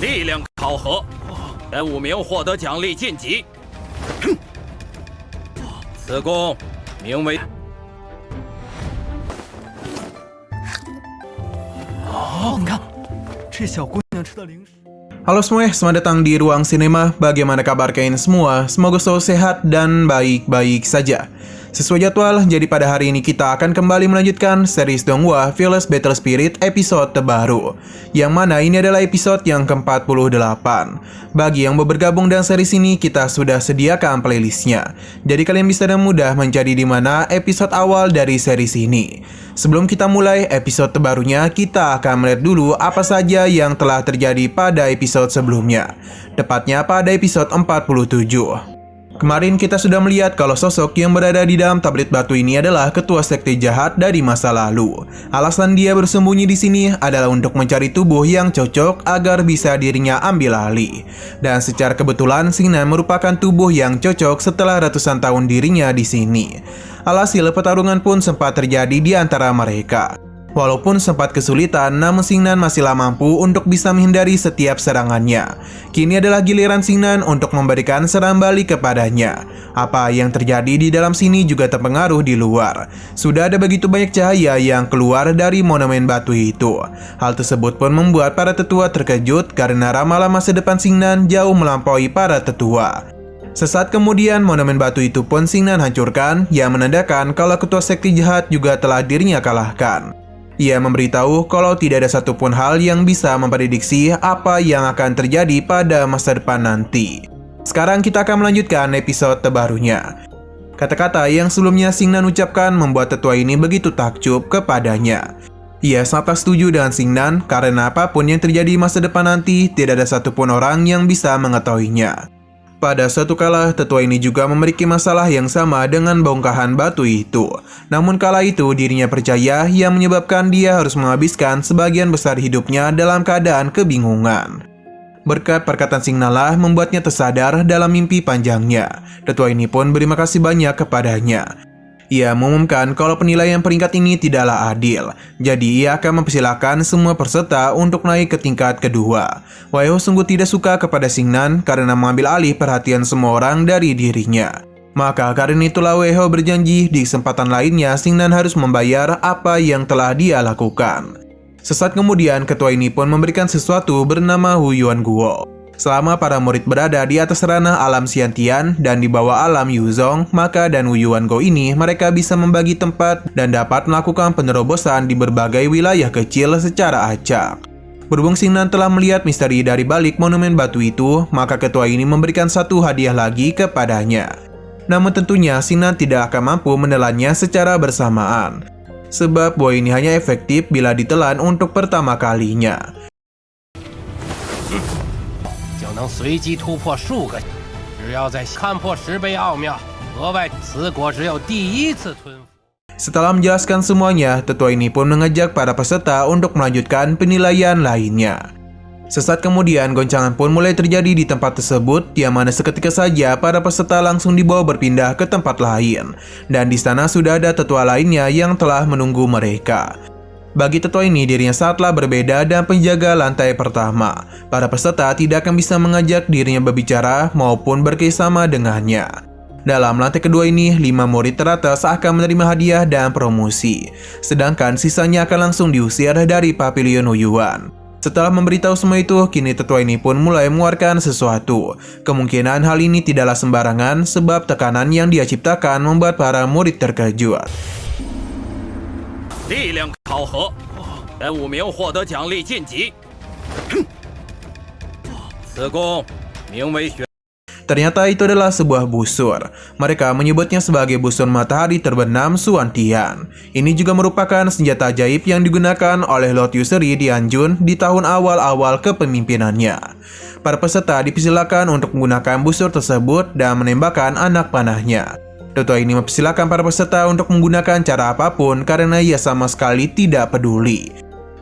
力量考核，前5名获得奖励晋级。此弓名为哦，你看，这小姑娘吃的零食。 Halo semua, selamat datang di Ruang Sinema. Bagaimana kabar kalian semua? Semoga selalu sehat dan baik-baik saja. Sesuai jadwal, jadi pada hari ini kita akan kembali melanjutkan series Donghua Fearless Battle Spirit episode terbaru, yang mana ini adalah episode yang ke-48. Bagi yang bergabung dengan series ini, kita sudah sediakan playlistnya, jadi kalian bisa dengan mudah mencari di mana episode awal dari series ini. Sebelum kita mulai episode terbarunya, kita akan melihat dulu apa saja yang telah terjadi pada episode sebelumnya, tepatnya pada episode 47. Kemarin kita sudah melihat kalau sosok yang berada di dalam tablet batu ini adalah ketua sekte jahat dari masa lalu. Alasan dia bersembunyi di sini adalah untuk mencari tubuh yang cocok agar bisa dirinya ambil alih. Dan secara kebetulan Xingnan merupakan tubuh yang cocok setelah ratusan tahun dirinya di sini. Alhasil pertarungan pun sempat terjadi di antara mereka. Walaupun sempat kesulitan, namun Xingnan masihlah mampu untuk bisa menghindari setiap serangannya. Kini adalah giliran Xingnan untuk memberikan serangan balik kepadanya. Apa yang terjadi di dalam sini juga terpengaruh di luar. Sudah ada begitu banyak cahaya yang keluar dari monumen batu itu. Hal tersebut pun membuat para tetua terkejut karena ramalan masa depan Xingnan jauh melampaui para tetua. Sesaat kemudian, monumen batu itu pun Xingnan hancurkan, yang menandakan kalau ketua sekte jahat juga telah dirinya kalahkan. Ia memberitahu kalau tidak ada satupun hal yang bisa memprediksi apa yang akan terjadi pada masa depan nanti. Sekarang kita akan melanjutkan episode terbarunya. Kata-kata yang sebelumnya Xingnan ucapkan membuat tetua ini begitu takjub kepadanya. Ia sangat setuju dengan Xingnan karena apapun yang terjadi di masa depan nanti, tidak ada satupun orang yang bisa mengetahuinya. Pada suatu kala, tetua ini juga memiliki masalah yang sama dengan bongkahan batu itu. Namun kala itu dirinya percaya yang menyebabkan dia harus menghabiskan sebagian besar hidupnya dalam keadaan kebingungan. Berkat perkataan Xingnan lah membuatnya tersadar dalam mimpi panjangnya. Tetua ini pun berterima kasih banyak kepadanya. Ia mengumumkan kalau penilaian peringkat ini tidaklah adil, jadi ia akan mempersilahkan semua peserta untuk naik ke tingkat kedua. Waiho sungguh tidak suka kepada Xingnan karena mengambil alih perhatian semua orang dari dirinya. Maka karena itulah Waiho berjanji di kesempatan lainnya Xingnan harus membayar apa yang telah dia lakukan. Sesaat kemudian ketua ini pun memberikan sesuatu bernama Huyuan Guo. Selama para murid berada di atas ranah alam Xiantian dan di bawah alam Yuzong, maka dan Huyuan Go ini mereka bisa membagi tempat dan dapat melakukan penerobosan di berbagai wilayah kecil secara acak. Berhubung Xingnan telah melihat misteri dari balik monumen batu itu, maka ketua ini memberikan satu hadiah lagi kepadanya. Namun tentunya Xingnan tidak akan mampu menelannya secara bersamaan, sebab buah ini hanya efektif bila ditelan untuk pertama kalinya. 能随机突破数个，只要在看破10倍奥妙，额外此果只有第一次吞服。 Setelah menjelaskan semuanya, tetua ini pun mengajak para peserta untuk melanjutkan penilaian lainnya. Sesaat kemudian, goncangan pun mulai terjadi di tempat tersebut, yang mana seketika saja para peserta langsung dibawa berpindah ke tempat lain. Dan di sana sudah ada tetua lainnya yang telah menunggu mereka. Bagi tetua ini, dirinya sangatlah berbeda dan penjaga lantai pertama. Para peserta tidak akan bisa mengajak dirinya berbicara maupun berkesama dengannya. Dalam lantai kedua ini, 5 murid teratas akan menerima hadiah dan promosi. Sedangkan sisanya akan langsung diusir dari Pavilion Huyuan. Setelah memberitahu semua itu, kini tetua ini pun mulai mengeluarkan sesuatu. Kemungkinan hal ini tidaklah sembarangan sebab tekanan yang dia ciptakan membuat para murid terkejut. 力量考核，前5名获得奖励晋级。此弓名为玄。 Ternyata itu adalah sebuah busur. Mereka menyebutnya sebagai busur matahari terbenam Xuantian. Ini juga merupakan senjata ajaib yang digunakan oleh Lord Yuseri di Anjun di tahun awal-awal kepemimpinannya. Para peserta dipersilakan untuk menggunakan busur tersebut dan menembakkan anak panahnya. Tetua ini mempersilahkan para peserta untuk menggunakan cara apapun karena ia sama sekali tidak peduli.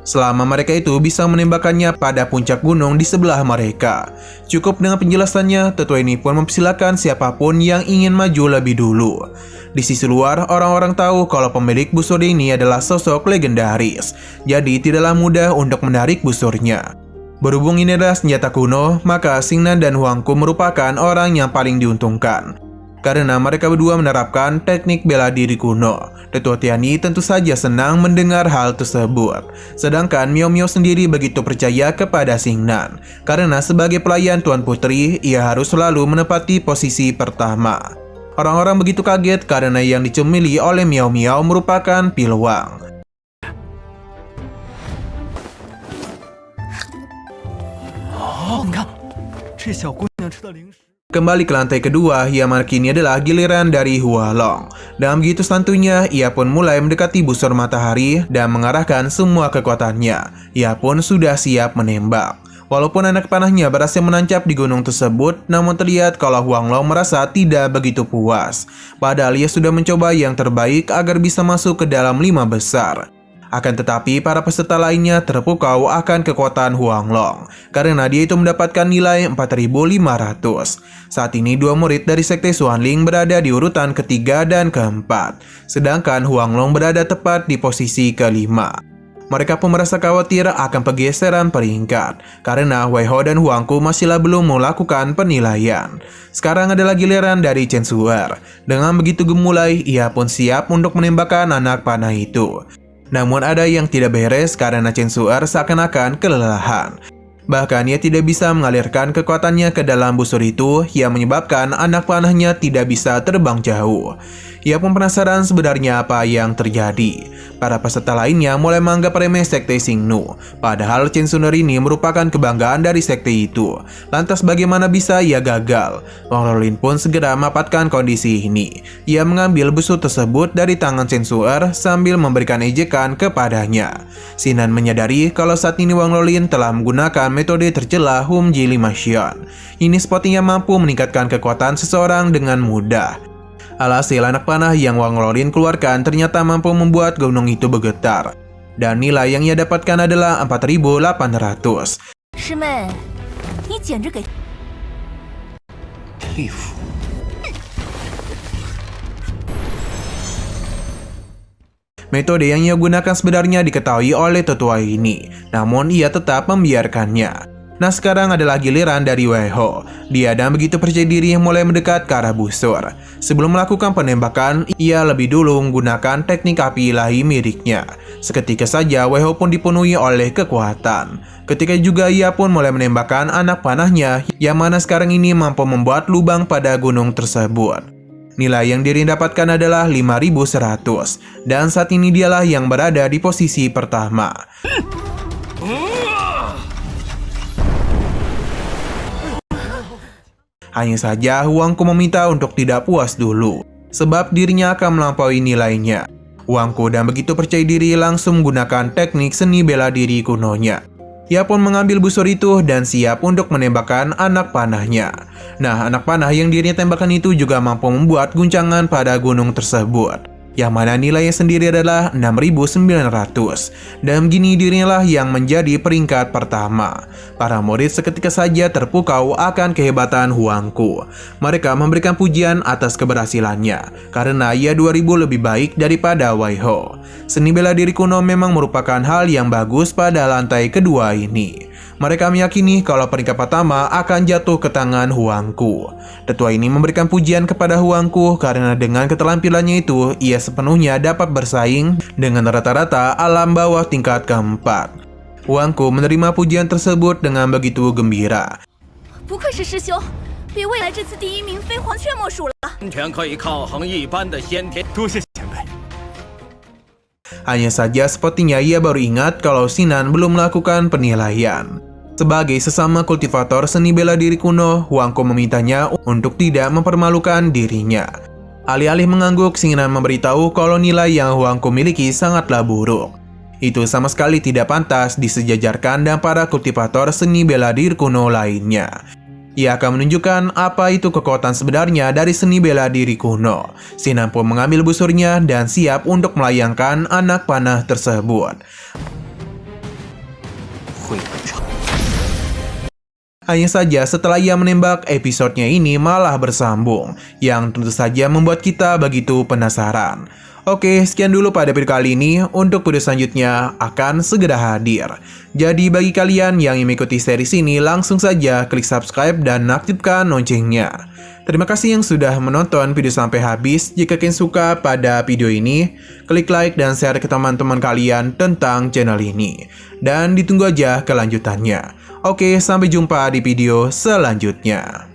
Selama mereka itu bisa menembakkannya pada puncak gunung di sebelah mereka. Cukup dengan penjelasannya, tetua ini pun mempersilahkan siapapun yang ingin maju lebih dulu. Di sisi luar, orang-orang tahu kalau pemilik busur ini adalah sosok legendaris, jadi tidaklah mudah untuk menarik busurnya. Berhubung ini adalah senjata kuno, maka Xingnan dan Huangku merupakan orang yang paling diuntungkan. Karena mereka berdua menerapkan teknik bela diri kuno. Tetua Tianyi tentu saja senang mendengar hal tersebut. Sedangkan Miao Miao sendiri begitu percaya kepada Xingnan. Karena sebagai pelayan Tuan Putri, ia harus selalu menepati posisi pertama. Orang-orang begitu kaget karena yang dicemili oleh Miao Miao merupakan Piluang. Kembali ke lantai kedua, yang mana kini adalah giliran dari Hua Long. Dan begitu santunya, ia pun mulai mendekati busur matahari dan mengarahkan semua kekuatannya. Ia pun sudah siap menembak. Walaupun anak panahnya berhasil menancap di gunung tersebut, namun terlihat kalau Huang Long merasa tidak begitu puas. Padahal ia sudah mencoba yang terbaik agar bisa masuk ke dalam 5 besar. Akan tetapi, para peserta lainnya terpukau akan kekuatan Huang Long, karena dia itu mendapatkan nilai 4.500. Saat ini, 2 murid dari Sekte Xuanling berada di urutan ketiga dan keempat, sedangkan Huang Long berada tepat di posisi kelima. Mereka pun merasa khawatir akan pergeseran peringkat, karena Wei Ho dan Huangku masihlah belum melakukan penilaian. Sekarang adalah giliran dari Chen Su'er. Dengan begitu gemulai, ia pun siap untuk menembakkan anak panah itu. Namun ada yang tidak beres karena Chen Su'er seakan-akan kelelahan. Bahkan ia tidak bisa mengalirkan kekuatannya ke dalam busur itu yang menyebabkan anak panahnya tidak bisa terbang jauh. Ia pun penasaran sebenarnya apa yang terjadi. Para peserta lainnya mulai menganggap remeh Sekte Xingnu, padahal Chen Su'er ini merupakan kebanggaan dari sekte itu. Lantas bagaimana bisa ia gagal? Wang Lolin pun segera memanfaatkan kondisi ini. Ia mengambil busur tersebut dari tangan Chen Su'er sambil memberikan ejekan kepadanya. Xingnan menyadari kalau saat ini Wang Lolin telah menggunakan metode tercela Hum Ji Lima Xian. Ini sepertinya mampu meningkatkan kekuatan seseorang dengan mudah. Alhasil anak panah yang Wang Lolin keluarkan ternyata mampu membuat gunung itu bergetar. Dan nilai yang ia dapatkan adalah 4.800. Metode yang ia gunakan sebenarnya diketahui oleh tetua ini, namun ia tetap membiarkannya. Nah, sekarang adalah giliran dari Wei Ho. Dia dan begitu percaya diri mulai mendekat ke arah busur. Sebelum melakukan penembakan, ia lebih dulu menggunakan teknik api ilahi miliknya. Seketika saja Wei Ho pun dipenuhi oleh kekuatan. Ketika juga ia pun mulai menembakkan anak panahnya, yang mana sekarang ini mampu membuat lubang pada gunung tersebut. Nilai yang diri dapatkan adalah 5.100, dan saat ini dialah yang berada di posisi pertama. Hanya saja Huangku meminta untuk tidak puas dulu, sebab dirinya akan melampaui nilainya. Huangku dan begitu percaya diri langsung menggunakan teknik seni bela diri kunonya. Ia pun mengambil busur itu dan siap untuk menembakkan anak panahnya. Nah, anak panah yang dirinya tembakan itu juga mampu membuat guncangan pada gunung tersebut, yang mana nilainya sendiri adalah 6.900. Dan begini dirinya lah yang menjadi peringkat pertama. Para murid seketika saja terpukau akan kehebatan Huangku. Mereka memberikan pujian atas keberhasilannya, karena ia 2.000 lebih baik daripada Wei Ho. Seni bela diri kuno memang merupakan hal yang bagus pada lantai kedua ini. Mereka meyakini kalau peringkat pertama akan jatuh ke tangan Huangku. Tetua ini memberikan pujian kepada Huangku karena dengan keterampilannya itu, ia sepenuhnya dapat bersaing dengan rata-rata alam bawah tingkat keempat. Huangku menerima pujian tersebut dengan begitu gembira. Hanya saja sepertinya ia baru ingat kalau Xingnan belum melakukan penilaian. Sebagai sesama kultivator seni bela diri kuno, Huangku memintanya untuk tidak mempermalukan dirinya. Alih-alih mengangguk, Xingnan memberitahu kalau nilai yang Huangku miliki sangatlah buruk. Itu sama sekali tidak pantas disejajarkan dengan para kultivator seni bela diri kuno lainnya. Ia akan menunjukkan apa itu kekuatan sebenarnya dari seni bela diri kuno. Xingnan pun mengambil busurnya dan siap untuk melayangkan anak panah tersebut. Hanya saja setelah ia menembak, episodenya ini malah bersambung, yang tentu saja membuat kita begitu penasaran. Oke, sekian dulu pada video kali ini. Untuk video selanjutnya akan segera hadir. Jadi bagi kalian yang ingin mengikuti series ini, langsung saja klik subscribe dan aktifkan loncengnya. Terima kasih yang sudah menonton video sampai habis. Jika kalian suka pada video ini, klik like dan share ke teman-teman kalian tentang channel ini. Dan ditunggu aja kelanjutannya. Oke, sampai jumpa di video selanjutnya.